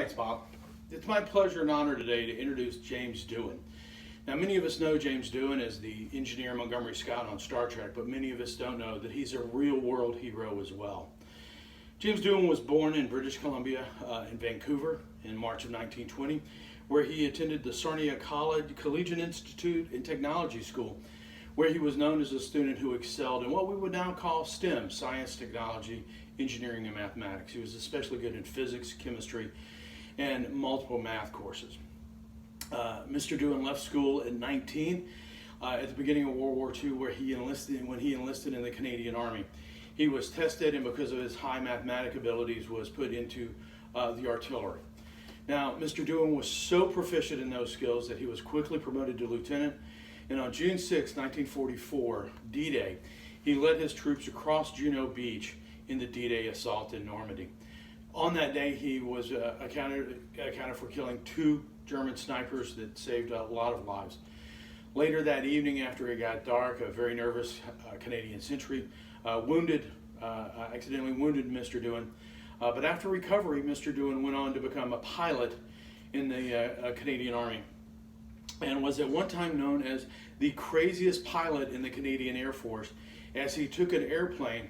Thanks, Bob. It's my pleasure and honor today to introduce James Doohan. Now, many of us know James Doohan as the engineer Montgomery Scott on Star Trek, but many of us don't know that he's a real-world hero as well. James Doohan was born in British Columbia in Vancouver in March of 1920, where he attended the Sarnia Collegiate Institute and Technology School, where he was known as a student who excelled in what we would now call STEM, science, technology, engineering, and mathematics. He was especially good in physics, chemistry, and multiple math courses. Mr. Doohan left school at 19 at the beginning of World War II, where when he enlisted in the Canadian Army. He was tested, and because of his high mathematic abilities, was put into the artillery. Now, Mr. Doohan was so proficient in those skills that he was quickly promoted to lieutenant, and on June 6, 1944, D-Day, he led his troops across Juno Beach in the D-Day assault in Normandy. On that day, he was accounted for killing 2 German snipers that saved a lot of lives. Later that evening, after it got dark, a very nervous Canadian sentry accidentally wounded Mr. Doohan. But after recovery, Mr. Doohan went on to become a pilot in the Canadian Army, and was at one time known as the craziest pilot in the Canadian Air Force, as he took an airplane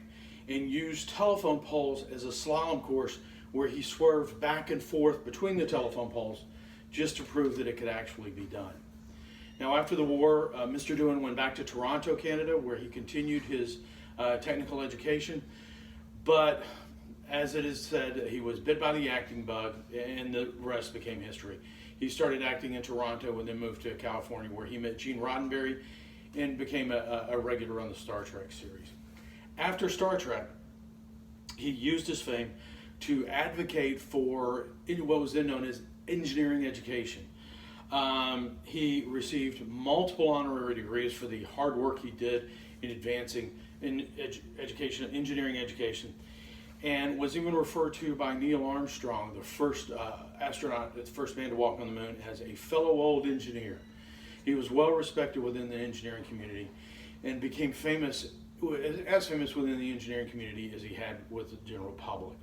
and used telephone poles as a slalom course where he swerved back and forth between the telephone poles just to prove that it could actually be done. Now, after the war, Mr. Doohan went back to Toronto, Canada, where he continued his technical education, but as it is said, he was bit by the acting bug, and the rest became history. He started acting in Toronto and then moved to California, where he met Gene Roddenberry and became a regular on the Star Trek series. After Star Trek, he used his fame to advocate for what was then known as engineering education. He received multiple honorary degrees for the hard work he did in advancing in engineering education, and was even referred to by Neil Armstrong, the first astronaut, the first man to walk on the moon, as a fellow old engineer. He was well respected within the engineering community and became as famous within the engineering community as he had with the general public.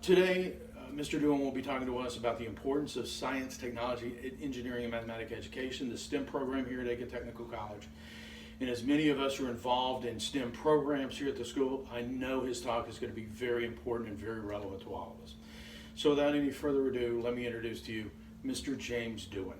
Today, Mr. Doohan will be talking to us about the importance of science, technology, engineering, and mathematics education, the STEM program here at Aiken Technical College. And as many of us are involved in STEM programs here at the school, I know his talk is going to be very important and very relevant to all of us. So without any further ado, let me introduce to you Mr. James Doohan.